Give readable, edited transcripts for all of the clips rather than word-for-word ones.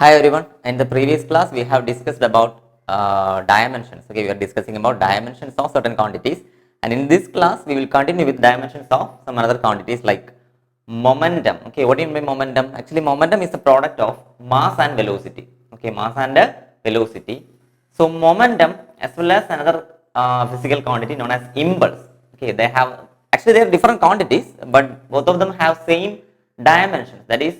Hi everyone. In the previous class, we have discussed about dimensions. Okay, we are discussing about dimensions of certain quantities, and in this class, we will continue with dimensions of some other quantities like momentum. Okay, what do you mean by momentum? Actually, momentum is the product of mass and velocity. Okay, mass and velocity. So, momentum as well as another physical quantity known as impulse. Okay, they have actually they are different quantities, but both of them have same dimensions. That is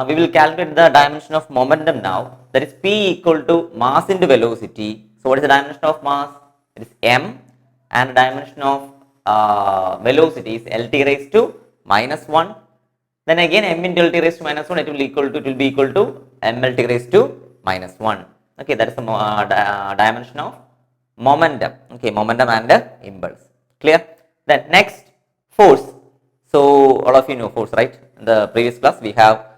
we will calculate the dimension of momentum now. That is P equal to mass into velocity. So, what is the dimension of mass? It is m, and the dimension of velocity is Lt raised to minus 1. Then again m into Lt raised to minus 1, it will be equal to mLt raised to minus 1. Okay, that is the dimension of momentum. Okay, momentum and impulse. Clear? Then next, force. So all of you know force, right? In the previous class we have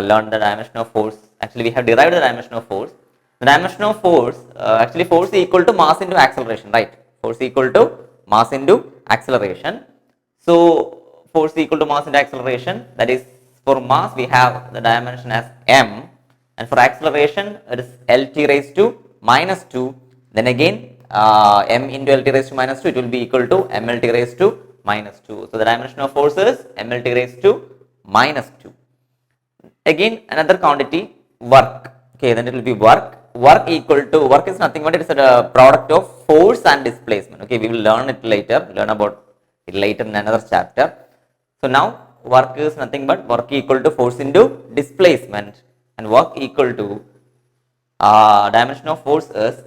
learned the dimension of force. Actually, we have derived the dimension of force. The dimension of force, actually force is equal to mass into acceleration, right? Force is equal to mass into acceleration. So force is equal to mass into acceleration. That is, for mass we have the dimension as m, and for acceleration it is Lt raised to minus 2. Then again m into Lt raised to minus 2, it will be equal to mLt raised to minus 2. So the dimension of force is mLt raised to minus 2. Again another quantity, work. Okay, then it will be work. Work equal to, work is nothing but it is a product of force and displacement. Okay, we will learn it later, learn about it later in another chapter. So now work is nothing but work equal to force into displacement, and work equal to dimension of force is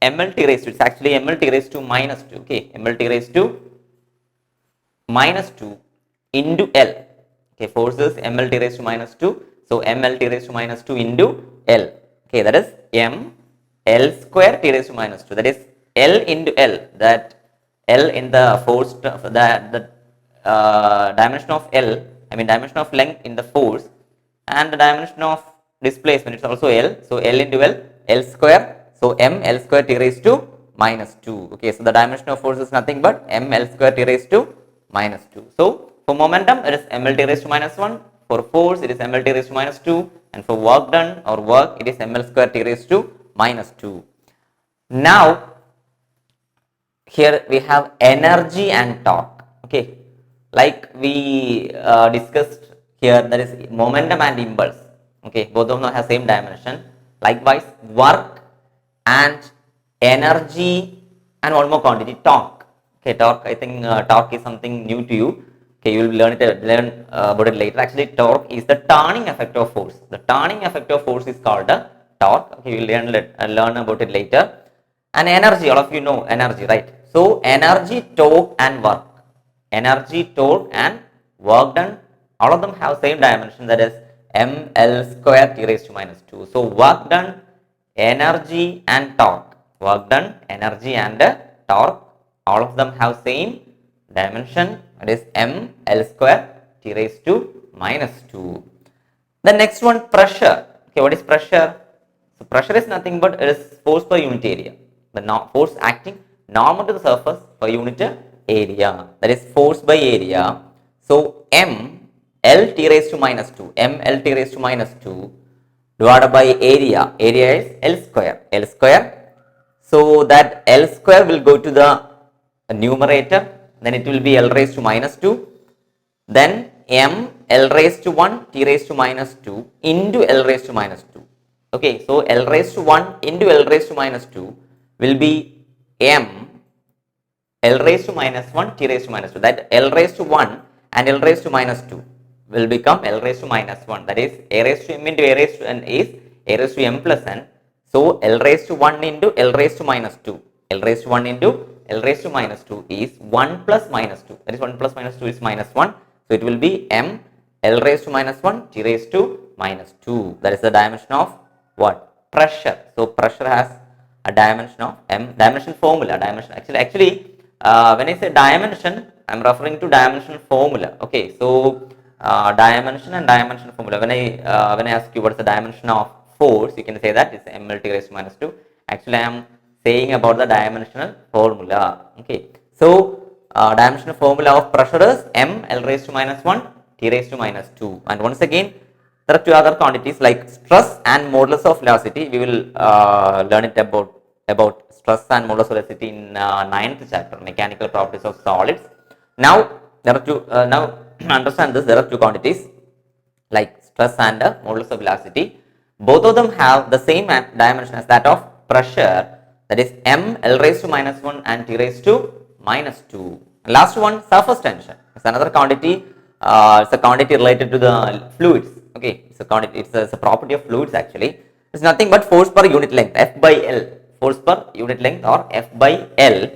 mLt raised to, it's actually mLt raised to minus 2. Okay, mLt raised to minus 2 into L. Okay, force is mLt raised to minus 2. So mLt raised to minus 2 into L. Okay, that is m L square t raised to minus 2. That is L into L. That L in the force, the dimension of L, I mean dimension of length in the force, and the dimension of displacement, it's also L. So L into L, L square. So m L square t raised to minus 2. Okay, so the dimension of force is nothing but m L square t raised to minus 2. So for momentum it is mLt raised to minus 1. For force it is mLt raised to minus 2. And for work done or work it is mL square t raised to minus 2. Now here we have energy and torque. Okay, like we discussed here, that is momentum and impulse. Okay, both of them have same dimension. Likewise, work and energy and one more quantity, torque. Okay, torque, I think torque is something new to you. Okay, you will learn about it later. Actually, torque is the turning effect of force. The turning effect of force is called a torque. Okay, you will learn about it later. And energy, all of you know energy, right? So energy, torque and work. Energy, torque and work done, all of them have same dimension, that is mL square t raised to minus 2. So work done, energy and torque. Work done, energy and torque, all of them have same dimension, that is mL square t raised to minus 2. The next one, pressure. Okay, what is pressure? So pressure is nothing but it is force per unit area. The force acting normal to the surface per unit area. That is force by area. So m L t raised to minus 2. M L t raised to minus 2 divided by area. Area is L square. L square. So that L square will go to the numerator. Then it will be L raised to minus 2. Then m L raised to 1 t raised to minus 2 into L raised to minus 2. Okay, so L raised to 1 into L raised to minus 2 will be m L raised to minus 1 t raised to minus 2. That L raised to 1 and L raised to minus 2 will become L raised to minus 1. That is a raised to m into a raised to n is a raised to m plus n. So L raised to 1 into L raised to minus 2. L raised to 1 into L raised to minus 2 is 1 plus minus 2. That is 1 plus minus 2 is minus 1. So it will be m L raised to minus 1 t raised to minus 2. That is the dimension of what? Pressure. So pressure has a dimension of m, dimension formula, dimension. Actually when I say dimension, I am referring to dimension formula. Okay, so dimension and dimension formula. When I ask you what is the dimension of force, you can say that it's mLt raised to minus 2. Actually, I am saying about the dimensional formula. Okay, so dimensional formula of pressure is m L raised to minus 1 t raised to minus 2. And once again, There are two other quantities like stress and modulus of velocity. We will learn it about stress and modulus of velocity in ninth chapter, mechanical properties of solids. Now there are two. Now understand this. There are two quantities like stress and modulus of velocity. Both of them have the same dimension as that of pressure, that is m L raised to minus 1 and T raised to minus 2. Last one, surface tension. It's another quantity. It's a quantity related to the fluids. Okay, it's a quantity. It's a property of fluids actually. It's nothing but force per unit length, F by L. Force per unit length or F by L.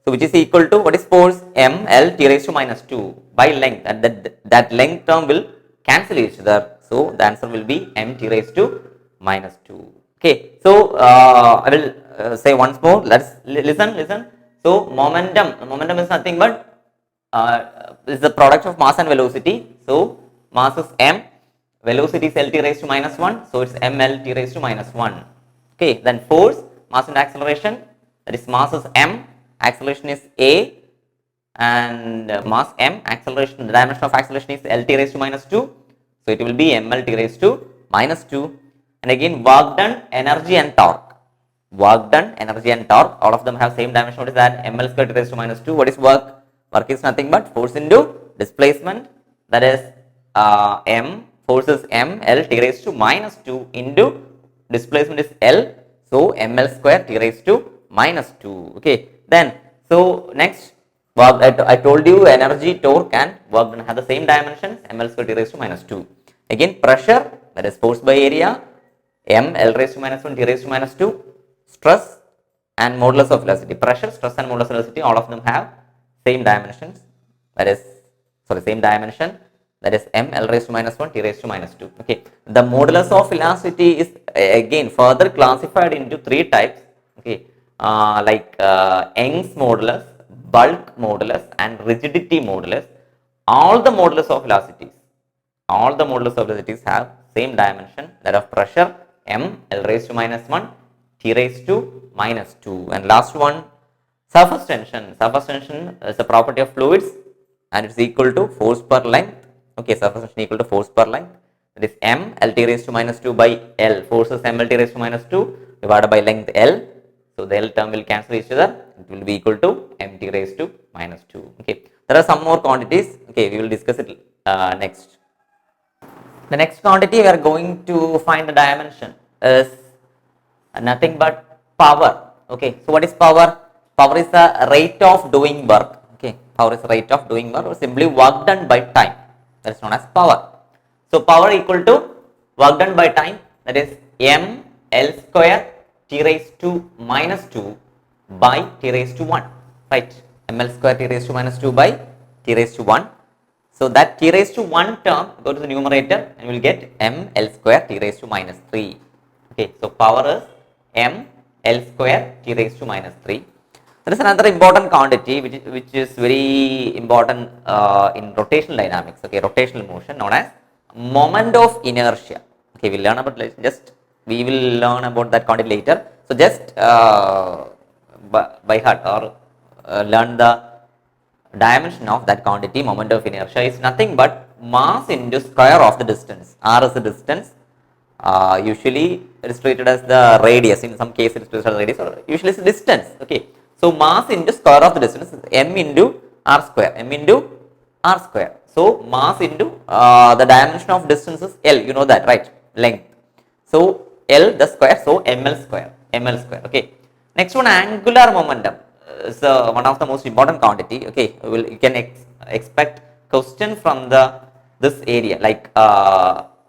So which is equal to what is force m L T raised to minus 2 by length, and that length term will cancel each other. So the answer will be m T raised to minus 2. Okay, so I will say once more. Let's listen. So momentum is nothing but is the product of mass and velocity. So mass is m, velocity is L T raised to minus 1. So it's m L T raised to minus 1. Okay, then force, mass and acceleration, that is mass is m, acceleration is a, and mass m, acceleration, the dimension of acceleration is L T raised to minus 2. So it will be ml T raised to minus 2. And again, work done, energy and torque. Work done, energy and torque, all of them have same dimension. What is that? ml square T raised to minus 2. What is work? Work is nothing but force into displacement, that is m, force is m, L T raised to minus 2 into displacement is L. So ml square T raised to minus 2. Okay, then so next, work, I told you energy, torque and work done have the same dimensions, ml square T raised to minus 2. Again, pressure, that is force by area, m L raised to minus 1 T raised to minus 2. Stress and modulus of velocity. Pressure, stress and modulus of velocity, all of them have same dimensions, that is same dimension, that is m L raised to minus 1 T raised to minus 2. Okay, the modulus of velocity is again further classified into three types. Okay, like Young's modulus, bulk modulus and rigidity modulus. All the modulus of velocities have same dimension, that of pressure m L raised to minus 1 T raised to minus 2. And last one, surface tension. Surface tension is a property of fluids and it's equal to force per length. Okay, surface tension equal to force per length, that is m L T raised to minus 2 by L. Force is m L T raised to minus 2 divided by length L. So the L term will cancel each other. It will be equal to m T raised to minus 2. Okay, there are some more quantities. Okay, we will discuss it next. The next quantity we are going to find the dimension is nothing but power. Okay, so what is power? Power is the rate of doing work. Okay, power is the rate of doing work or simply work done by time. That is known as power. So power equal to work done by time, that is m L square T raised to minus 2 by T raised to 1. Right, ml square T raised to minus 2 by T raised to 1. So that T raised to 1 term go to the numerator and we will get m L square T raised to minus 3. Okay, so power is m L square T raised to minus 3. There is another important quantity which is very important in rotational dynamics. Okay, rotational motion, known as moment of inertia. Okay, we will learn about that quantity later. So just by heart or learn the dimension of that quantity. Moment of inertia is nothing but mass into square of the distance. R is the distance. Usually it is treated as the radius. In some cases it is treated as the radius, or usually it's distance. Okay, so mass into square of the distance is m into r square. M into r square. So mass into the dimension of distance is L. You know that, right? Length. So L the square. So ml square. ml square. Okay. Next one, angular momentum is one of the most important quantity. Okay, you can expect question from this area, like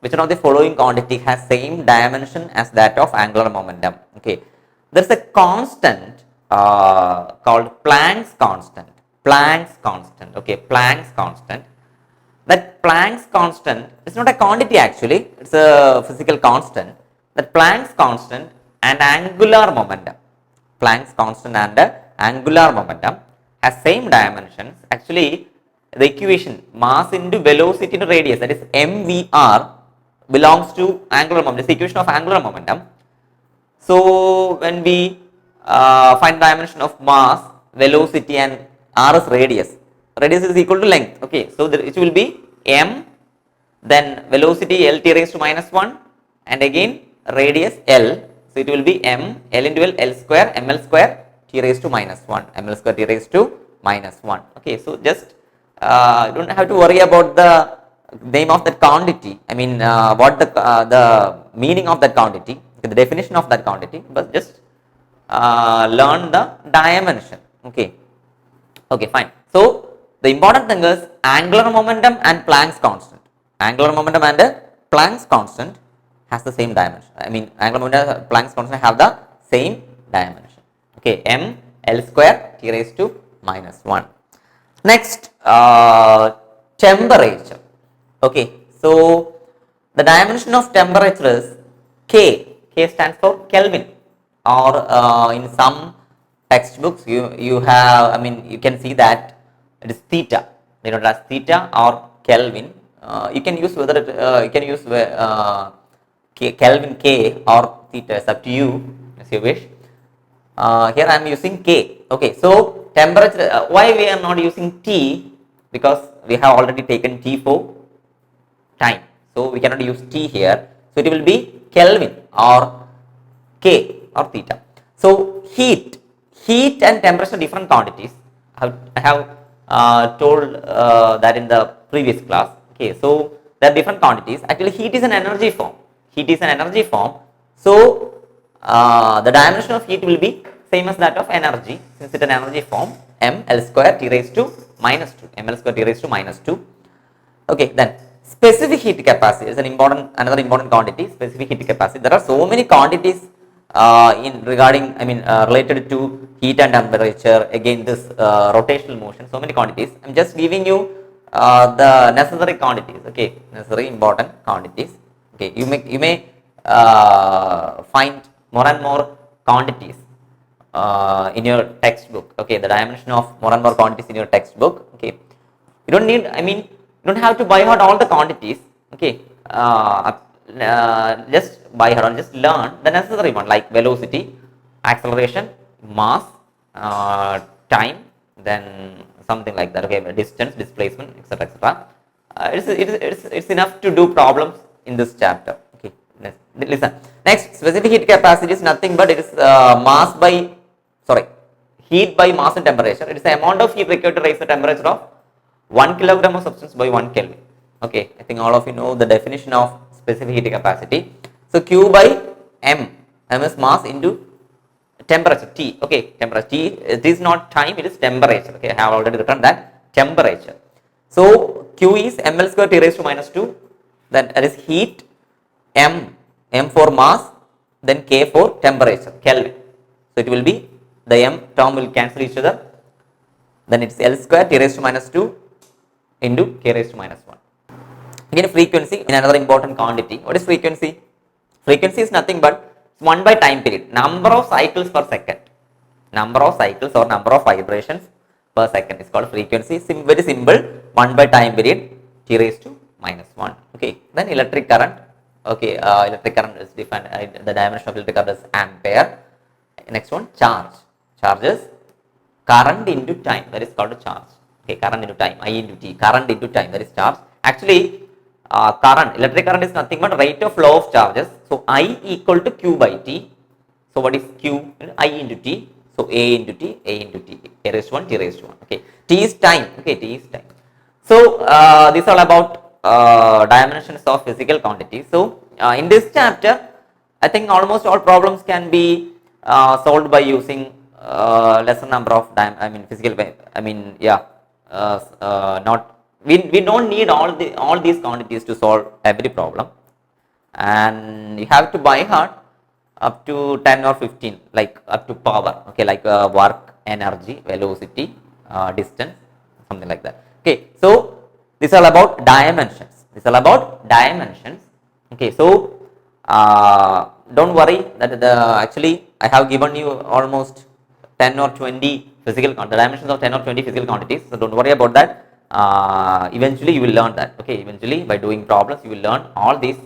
which one of the following quantity has same dimension as that of angular momentum. Okay, there is a constant called Planck's constant. Planck's constant. Okay, Planck's constant. That Planck's constant is not a quantity actually; it's a physical constant. That Planck's constant and angular momentum. Planck's constant and angular momentum has same dimensions. Actually, the equation mass into velocity into radius, that is mvr, belongs to angular momentum. This is the equation of angular momentum. So when we find dimension of mass, velocity and r is radius. Radius is equal to length. Okay, so it will be m, then velocity L t raised to minus 1, and again radius L. So it will be m L into L square ml square t raised to minus 1 ml square t raised to minus 1. Okay, so just you don't have to worry about the name of that quantity. I mean what the meaning of that quantity, the definition of that quantity, but just learn the dimension. Okay. Okay, fine. So the important thing is angular momentum and Planck's constant. Angular momentum and Planck's constant has the same dimension. I mean, angular momentum and Planck's constant have the same dimension. Okay, m L square t raised to minus 1. Next, temperature. Okay, so the dimension of temperature is K. K stands for Kelvin, or in some textbooks you have, I mean, you can see that it is theta. They don't as theta or Kelvin. You can use whether you can use Kelvin K or theta. It's up to you as you wish. Here I am using K. Okay, so temperature. Why we are not using T? Because we have already taken T for time, so we cannot use T here. So it will be Kelvin or K or theta. So heat and temperature are different quantities. I have told that in the previous class. Okay, so there are different quantities. Actually, heat is an energy form. Heat is an energy form. So the dimension of heat will be same as that of energy, since it is an energy form. M L square t raised to minus 2. M L square t raised to minus 2. Okay, then specific heat capacity is another important quantity. Specific heat capacity. There are so many quantities in regarding, I mean, related to heat and temperature. Again, this rotational motion. So many quantities. I am just giving you the necessary quantities. Okay, necessary important quantities. Okay, you may find more and more quantities in your textbook. Okay, the dimension of more and more quantities in your textbook. Okay, you don't need, I mean, you don't have to buy out all the quantities. Okay, just buy out and just learn the necessary one, like velocity, acceleration, mass, time, then something like that. Okay, distance, displacement, etc., etc. It's enough to do problems in this chapter. Okay, listen. Next, specific heat capacity is nothing but it is heat by mass and temperature. It is the amount of heat required to raise the temperature of 1 kilogram of substance by 1 Kelvin. Okay, I think all of you know the definition of specific heat capacity. So Q by m is mass into temperature T. Okay, temperature T. It is not time; it is temperature. Okay, I have already written that temperature. So Q is ml square t raised to minus 2. Then that is heat. M for mass, then K for temperature, Kelvin. So it will be, the m term will cancel each other. Then it's L square t raised to minus 2 into K raised to minus 1. Again, frequency in another important quantity. What is frequency? Frequency is nothing but 1 by time period, number of cycles per second. Number of cycles or number of vibrations per second is called frequency. Very simple, 1 by time period t raised to minus 1. Okay, then electric current. Okay, electric current is defined, the dimension of electric current is ampere. Next one, charge. Charge is current into time, that is called charge. Okay, current into time, I into T, current into time, that is charge. Actually, electric current is nothing but rate of flow of charges. So I equal to Q by T. So what is Q? I into T. So A into T, A into T, A raised to 1, T raised to 1. Okay, T is time. Okay, T is time. So this is all about dimensions of physical quantities. So in this chapter, I think almost all problems can be solved by using lesser number of physical. Not we don't need all these quantities to solve every problem, and you have to by heart up to 10 or 15, like up to power. Okay, like work, energy, velocity, distance, something like that. Okay, so this is all about dimensions. This is all about dimensions. Okay, so don't worry that actually I have given you almost 10 or 20 physical the dimensions of 10 or 20 physical quantities. So don't worry about that. Eventually you will learn that. Okay, eventually by doing problems you will learn all these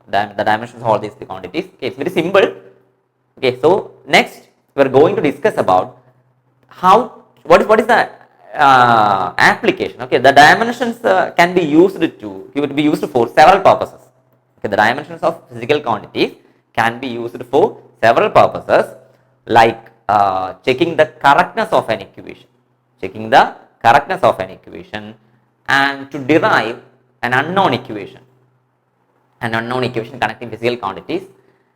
the dimensions of all these quantities. Okay, it's very simple. Okay, so next we are going to discuss about what is the application. Okay, the dimensions can be used to, it would be used for several purposes. Okay, the dimensions of physical quantities can be used for several purposes, like checking the correctness of an equation, checking the correctness of an equation, and to derive an unknown equation connecting physical quantities,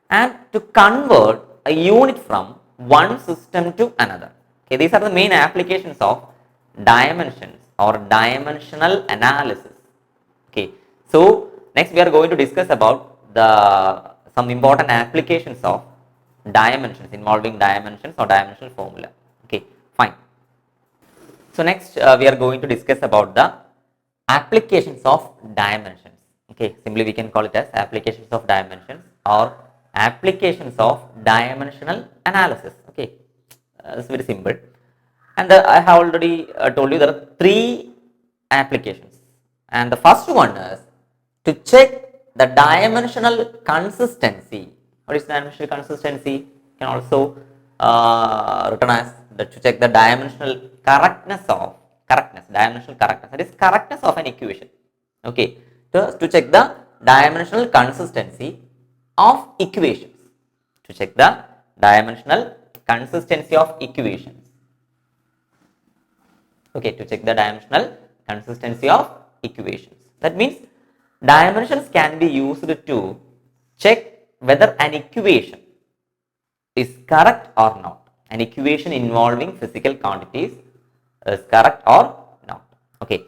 and to convert a unit from one system to another. Okay, these are the main applications of dimensions or dimensional analysis. Okay, so next we are going to discuss about the some important applications of dimensions involving dimensions or dimensional formula. Okay, fine. So next we are going to discuss about the applications of dimensions. Okay, simply we can call it as applications of dimensions or applications of dimensional analysis. Okay, it's very simple. And I have already told you there are three applications. And the first one is to check the dimensional consistency. What is dimensional consistency? Can also written as to check the dimensional dimensional correctness. That is correctness of an equation. Okay, to check the dimensional consistency of equations. To check the dimensional consistency of equations. Okay, to check the dimensional consistency of equations. That means dimensions can be used to check whether an equation is correct or not. An equation involving physical quantities is correct or not. Okay,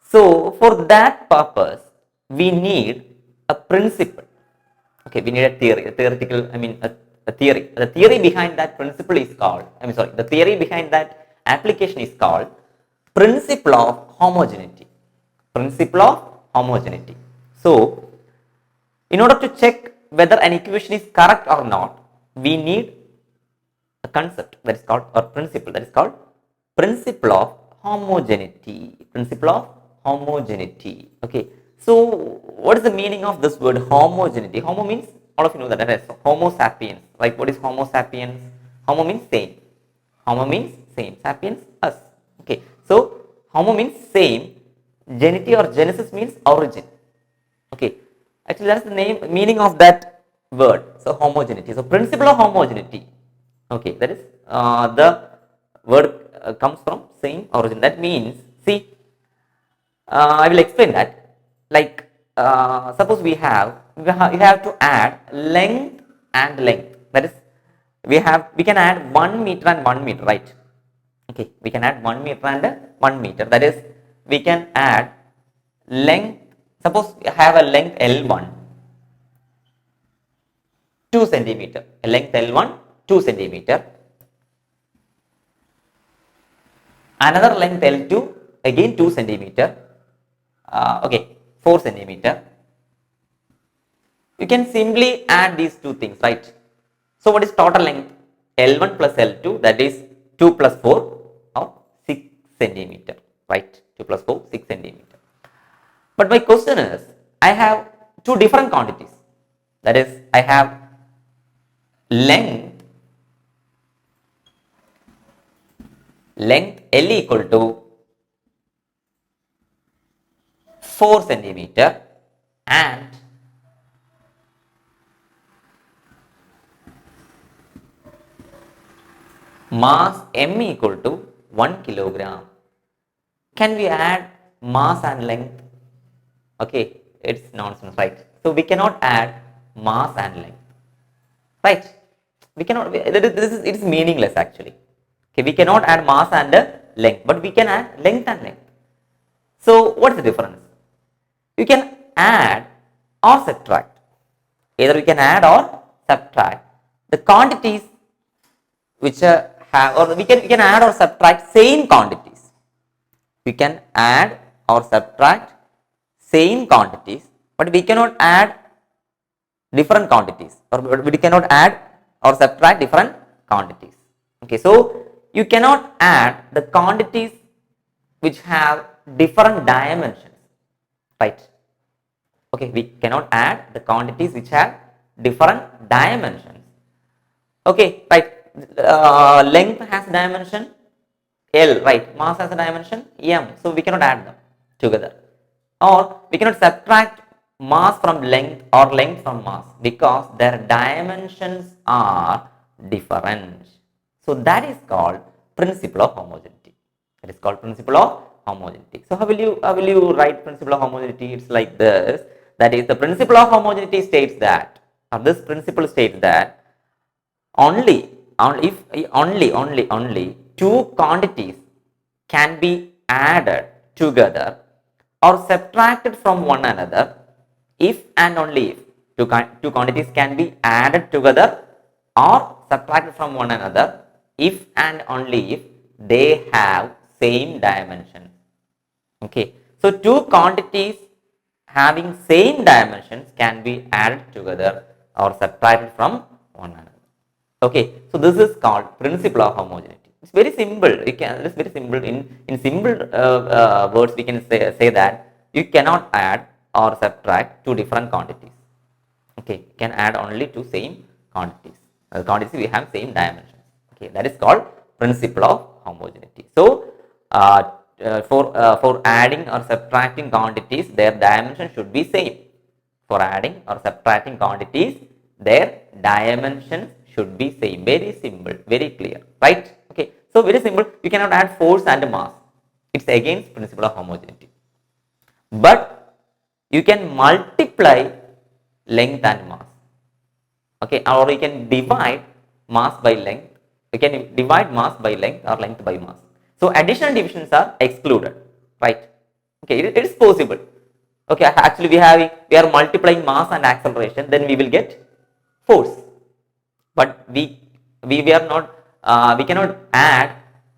so for that purpose we need a principle. Okay, we need a theory, a theoretical, a theory. The theory behind that principle is called, the theory behind that application is called principle of homogeneity. Principle of homogeneity. So, in order to check whether an equation is correct or not, we need a concept that is called, or principle that is called principle of homogeneity. Principle of homogeneity. Okay. So, what is the meaning of this word homogeneity? Homo means, all of you know that, Homo sapiens. Like, what is Homo sapiens? Homo means same. Homo means same. Sapiens, us. Okay. So, Homo means same. Genity or genesis means origin. Okay. Actually, that's the meaning of that word. So, homogeneity. So, principle of homogeneity. Okay. That is, the word comes from same origin. That means, see, I will explain that. Like, suppose you have to add length and length. That is, we can add 1 meter and 1 meter, right? Okay, we can add 1 meter and 1 meter. That is, we can add length. Suppose we have a length L1, 2 centimeter. A length L1, 2 centimeter. Another length L2, again 2 centimeter. Okay, 4 centimeter. You can simply add these two things, right? So, what is total length? L1 plus L2, that is 2 plus 4 or 6 centimeter, right? 2 plus 4, 6 centimeter. But my question is, I have two different quantities. That is, I have length L equal to 4 centimeter and mass M equal to 1 kilogram. Can we add mass and length? Okay, it's nonsense, right? So we cannot add mass and length, right? We cannot. It is meaningless actually. Okay, we cannot add mass and length, but we can add length and length. So what is the difference? You can add or subtract. Either we can add or subtract the quantities which have, or we can add or subtract same quantities. We can add or subtract same quantities, but we cannot add different quantities, or we cannot add or subtract different quantities. Okay, so you cannot add the quantities which have different dimensions, right? Okay, we cannot add the quantities which have different dimensions. Okay, right. Length has dimension L, right? Mass has a dimension m, so we cannot add them together. Or we cannot subtract mass from length or length from mass because their dimensions are different. So that is called principle of homogeneity. That is called principle of homogeneity. So how will you write principle of homogeneity? It's like this. That is, the principle of homogeneity states that, or this principle states that only two quantities can be added together or subtracted from one another if and only if two quantities can be added together or subtracted from one another if and only if they have same dimension. Okay, so two quantities having same dimensions can be added together or subtracted from one another. Okay, so this is called principle of homogeneity. It's very simple. It's very simple. In simple words, we can say that you cannot add or subtract two different quantities. Okay, you can add only two same quantities. Quantities we have same dimensions. Okay, that is called principle of homogeneity. So for adding or subtracting quantities, their dimension should be same. For adding or subtracting quantities, their dimensions should be same. Very simple, very clear, right? Okay, so very simple. You cannot add force and mass. It's against principle of homogeneity. But you can multiply length and mass. Okay, or you can divide mass by length. You can divide mass by length or length by mass. So additional divisions are excluded, right? Okay, it is possible. Okay, actually we are multiplying mass and acceleration, then we will get force. But we are not we cannot add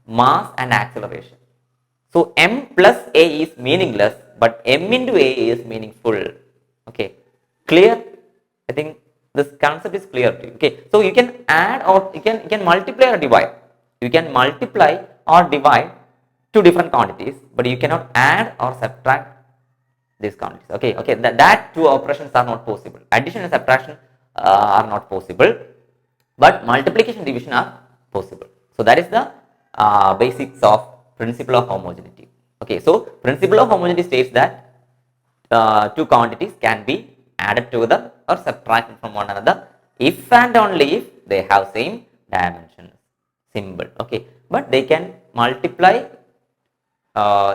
mass and acceleration. So m plus a is meaningless, but m into a is meaningful. Okay, clear? I think this concept is clear to you. Okay, so you can add or you can multiply or divide. You can multiply or divide two different quantities, but you cannot add or subtract these quantities. Okay, that two operations are not possible. Addition and subtraction are not possible, but multiplication division are possible. So that is the basics of principle of homogeneity. Okay, so principle of homogeneity states that two quantities can be added together or subtracted from one another if and only if they have same dimensions. Simple. Okay, but they can multiply.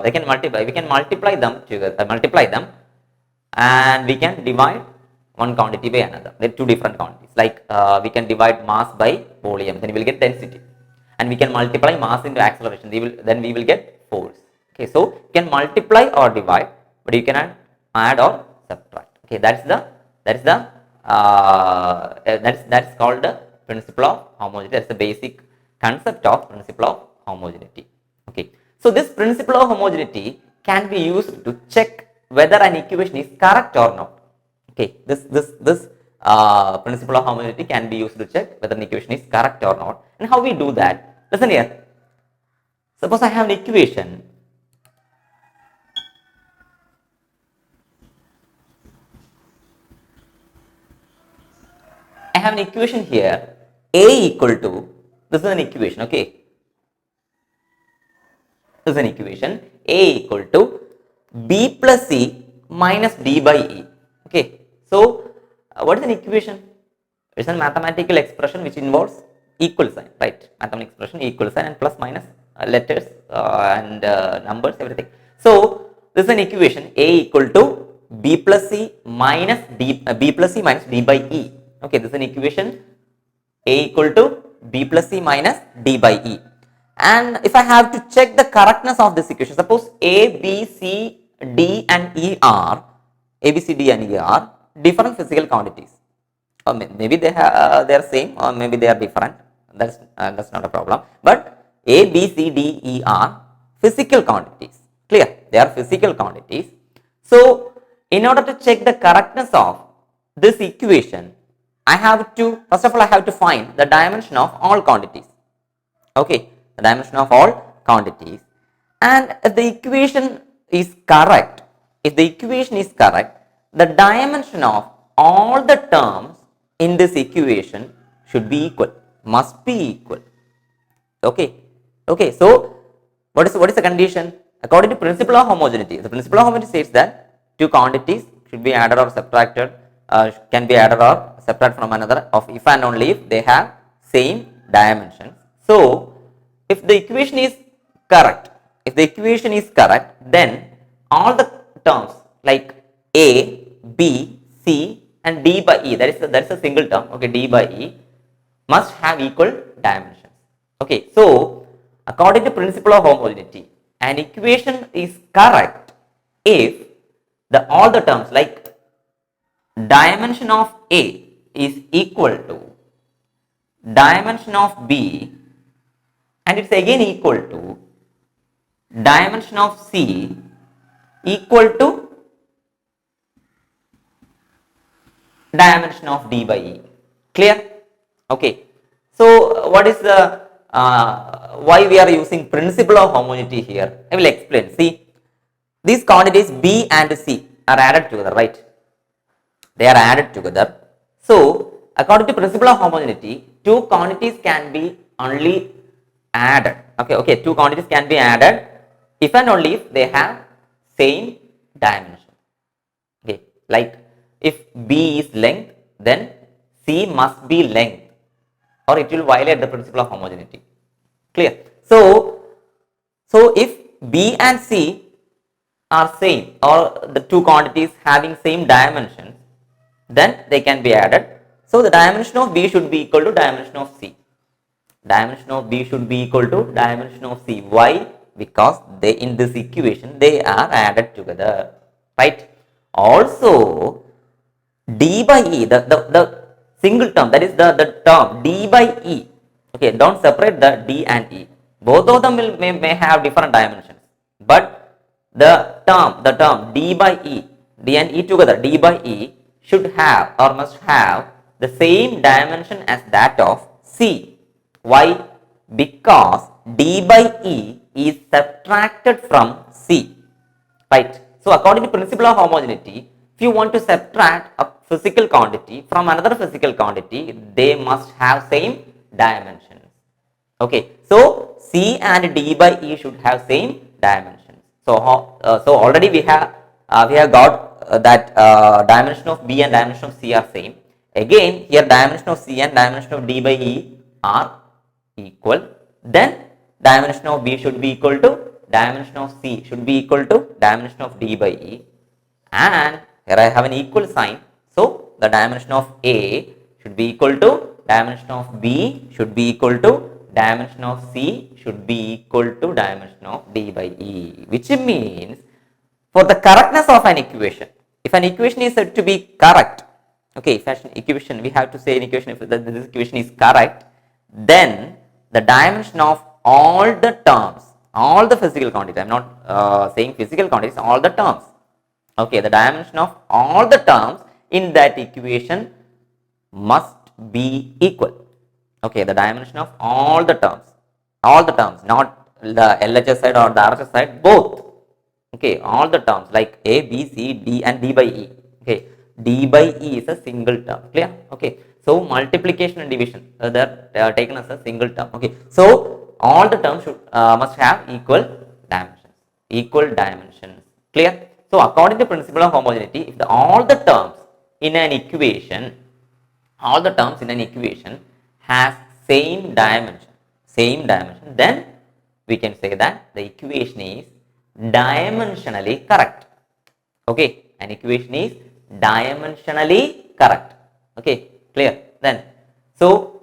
We can multiply them together, and we can divide one quantity by another. They are two different quantities. Like we can divide mass by volume, then we will get density, and we can multiply mass into acceleration. Then we will get force. Okay, so you can multiply or divide, but you cannot add or subtract. Okay, that's called the principle of homogeneity. That's the basic concept of principle of homogeneity. Okay, so this principle of homogeneity can be used to check whether an equation is correct or not. Okay, this principle of homogeneity can be used to check whether an equation is correct or not. And how we do that? Listen here. Suppose I have an equation. I have an equation here. A equal to, this is an equation. Okay, this is an equation. A equal to b plus c minus d by e. Okay, so what is an equation? It's a mathematical expression which involves equal sign, right? Mathematical expression, equal sign, and plus minus letters and numbers, everything. So this is an equation. A equal to b plus c minus b plus c minus d by e. Okay, this is an equation. A equal to b plus c minus d by e. And if I have to check the correctness of this equation, suppose a, b, c, d and e are different physical quantities, or maybe they are same, or maybe they are different. That's not a problem. But a, b, c, d, e are physical quantities. Clear? They are physical quantities. So in order to check the correctness of this equation, I have to, first of all, I have to find the dimension of all quantities. Okay, the dimension of all quantities. And if the equation is correct, the dimension of all the terms in this equation should be equal, must be equal. Okay, so What is the condition? According to principle of homogeneity, the principle of homogeneity states that two quantities should be added or subtracted, can be added or subtracted from another of if and only if they have same dimensions. So if the equation is correct, then all the terms like a, b, c and d by e, that is a single term, okay, d by e must have equal dimensions. Okay, so according to principle of homogeneity, an equation is correct if the all the terms like dimension of A is equal to dimension of B, and it's again equal to dimension of C equal to dimension of D by E. Clear? Okay. So what is the why we are using principle of homogeneity here? I will explain. See, these quantities B and C are added together, right? They are added together. So according to principle of homogeneity, two quantities can be only added. Okay, two quantities can be added if and only if they have same dimension. Okay, like if B is length, then C must be length, or it will violate the principle of homogeneity. Clear? So if B and C are same, or the two quantities having same dimensions, then they can be added. So the dimension of B should be equal to dimension of C. Dimension of B should be equal to dimension of C. Why? Because they, in this equation, they are added together, right? Also, D by E, the single term, that is the term D by E. Okay, don't separate the D and E. Both of them may have different dimensions, but the term D by E, D and E together, D by E should have or must have the same dimension as that of C. Why? Because D by E is subtracted from C, right? So according to principle of homogeneity, if you want to subtract a physical quantity from another physical quantity, they must have same dimensions. Okay, so C and D by E should have same dimensions. So already we have got that dimension of B and dimension of C are same. Again, here dimension of C and dimension of D by E are equal. Then dimension of B should be equal to dimension of C should be equal to dimension of D by E, and here I have an equal sign. So the dimension of A should be equal to dimension of B should be equal to dimension of C should be equal to dimension of D by E, which means for the correctness of an equation, if an equation is said to be correct, okay, if an equation, we have to say an equation, if this equation is correct, then the dimension of all the terms, all the physical quantities, I am not saying physical quantities, all the terms, okay, the dimension of all the terms in that equation must be equal. Okay, the dimension of all the terms, not the LHS side or the RHS side, both. Okay, all the terms like A, B, C, D and D by E. Okay, D by E is a single term. Clear? Okay, so multiplication and division, they are taken as a single term. Okay, so all the terms should must have equal dimensions. Clear? So according to principle of homogeneity, if all the terms in an equation has same dimension, then we can say that the equation is dimensionally correct. Okay, an equation is dimensionally correct. Okay, clear? Then, so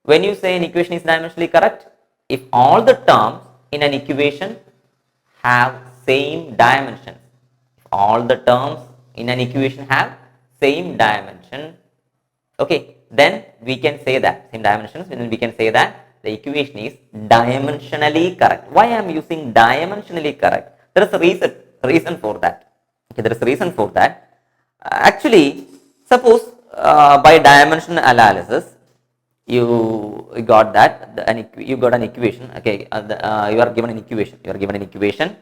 when you say an equation is dimensionally correct, if all the terms in an equation have same dimensions, if all the terms in an equation have same dimension, okay, then we can say that same dimensions, then we can say that the equation is dimensionally correct. Why I am using dimensionally correct? There is a reason for that. Okay, there is a reason for that. Actually, suppose by dimensional analysis, you got that you got an equation. Okay, you are given an equation.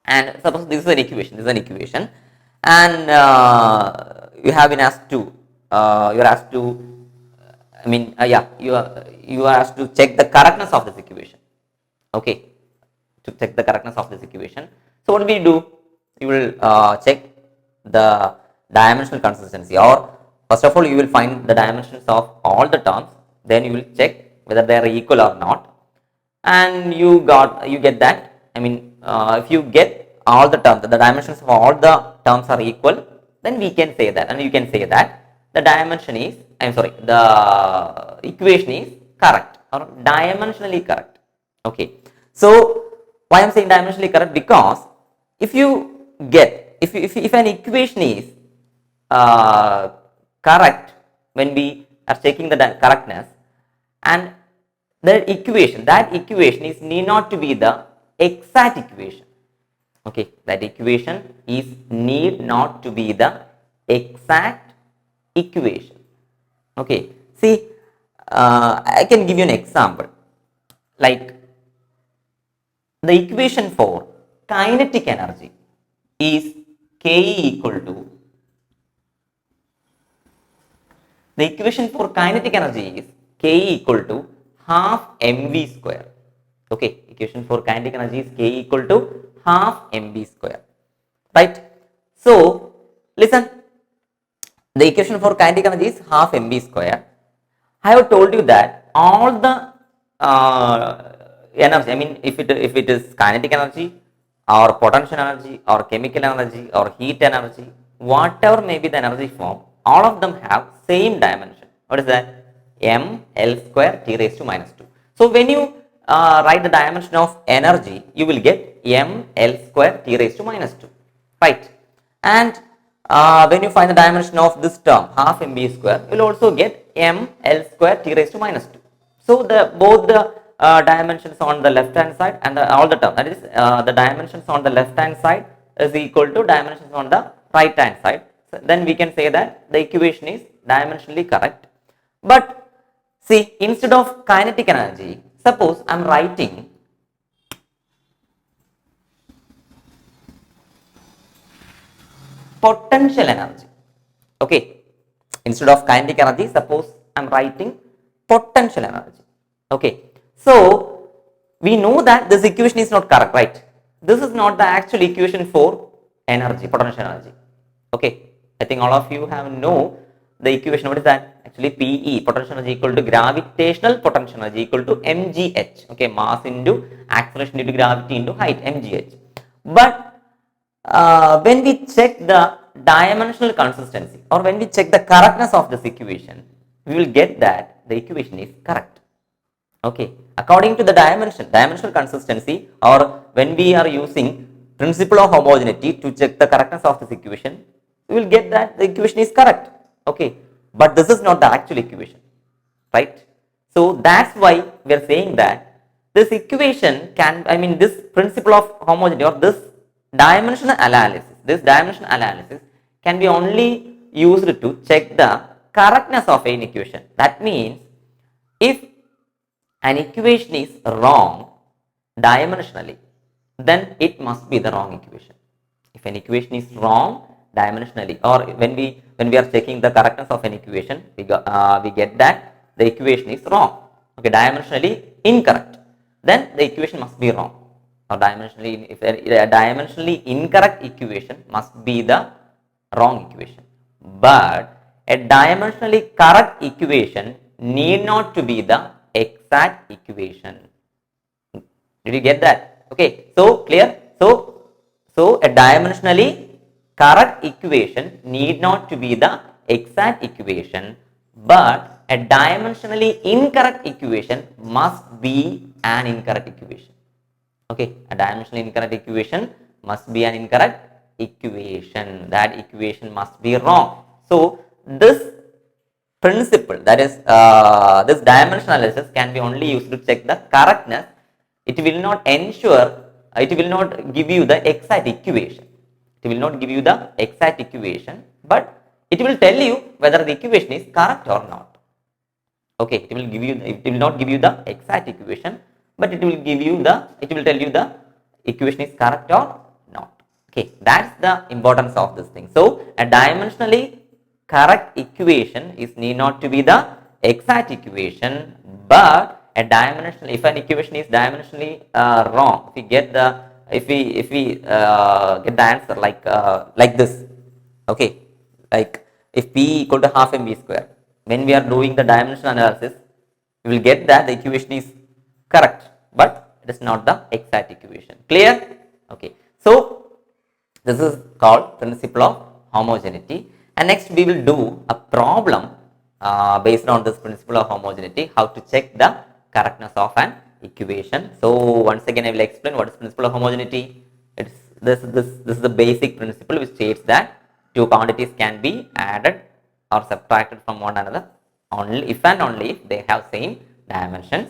And suppose this is an equation, and you have been asked to you are asked to you are asked to check the correctness of this equation. Okay, to check the correctness of this equation. So what we do? You will check the dimensional consistency, or first of all you will find the dimensions of all the terms, then you will check whether they are equal or not, and you get that. I mean, if you get all the terms, the dimensions of all the terms are equal, then we can say that, and you can say that the dimension is, the equation is correct or dimensionally correct. Okay, so why I am saying dimensionally correct? Because if you get, if an equation is correct when we are checking the correctness, and that equation is need not to be the exact equation. Okay, that equation is need not to be the exact equation. Okay, see, I can give you an example, like the equation for kinetic energy is Ke equal to, the equation for kinetic energy is Ke equal to half mv square. Okay, equation for kinetic energy is K equal to half mv square, right? So listen, the equation for kinetic energy is half mv square. I have told you that all the energy, I mean, if it is kinetic energy or potential energy or chemical energy or heat energy, whatever may be the energy form, all of them have same dimension. What is that? M L square T raised to minus 2. So when you write the dimension of energy, you will get M L square T raised to minus 2, right? And when you find the dimension of this term half mv square, you will also get M L square T raised to minus 2. So both the dimensions on the left hand side and all the term, that is the dimensions on the left hand side is equal to dimensions on the right hand side. So then we can say that the equation is dimensionally correct. But see, instead of kinetic energy, suppose I am writing potential energy. Okay, instead of kinetic energy, suppose I am writing potential energy. Okay, so we know that this equation is not correct, right? This is not the actual equation for energy, potential energy. Okay, I think all of you have know the equation. What is that? Actually, PE, potential energy, equal to gravitational potential energy equal to mgh. Okay, mass into acceleration due to gravity into height, mgh. But when we check the dimensional consistency, or when we check the correctness of this equation, we will get that the equation is correct. Okay, according to the dimensional consistency, or when we are using principle of homogeneity to check the correctness of this equation, we will get that the equation is correct. Okay, but this is not the actual equation, right? So that's why we are saying that this equation can, I mean, this principle of homogeneity or this dimensional analysis can be only used to check the correctness of an equation. That means if an equation is wrong dimensionally, then it must be the wrong equation. If an equation is wrong dimensionally, or when we are checking the correctness of an equation, we get that the equation is wrong. Okay, dimensionally incorrect, then the equation must be wrong. Or dimensionally, if a dimensionally incorrect equation must be the wrong equation. But a dimensionally correct equation need not to be the exact equation. Did you get that? Okay, so clear? So a dimensionally correct equation need not to be the exact equation, but a dimensionally incorrect equation must be an incorrect equation. Okay, a dimensionally incorrect equation must be an incorrect equation. That equation must be wrong. So this principle, that is this dimensional analysis, can be only used to check the correctness. It will not ensure, it will not give you the exact equation. It will not give you the exact equation, but it will tell you whether the equation is correct or not. Okay, it will not give you the exact equation, but it will tell you the equation is correct or not. Okay, that's the importance of this thing. So a dimensionally correct equation is need not to be the exact equation, but a dimensional, if an equation is dimensionally wrong, if we get the, if we get the answer like this, okay, like if p equal to half mv square, when we are doing the dimensional analysis, we will get that the equation is correct, but it is not the exact equation. Clear? Okay. So this is called principle of homogeneity. And next we will do a problem based on this principle of homogeneity, how to check the correctness of an equation. So once again I will explain what is principle of homogeneity. It's this is the basic principle which states that two quantities can be added or subtracted from one another only if and only if they have same dimensions,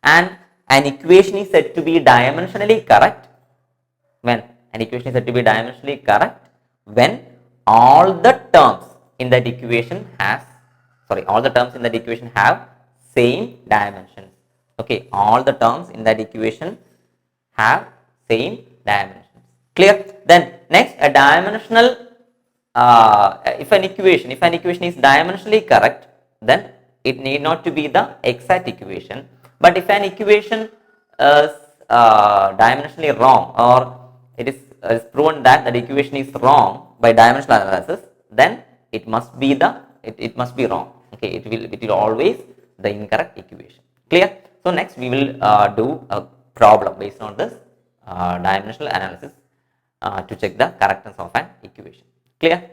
and an equation is said to be dimensionally correct when an equation is said to be dimensionally correct when all the terms in that equation all the terms in that equation have same dimensions. Okay, all the terms in that equation have same dimensions. Clear? Then next, a dimensional if an equation is dimensionally correct, then it need not to be the exact equation. But if an equation is dimensionally wrong, or it is proven that the equation is wrong by dimensional analysis, then it must be it must be wrong. Okay, it will always the incorrect equation. Clear? So next we will do a problem based on this dimensional analysis to check the correctness of an equation. Clear?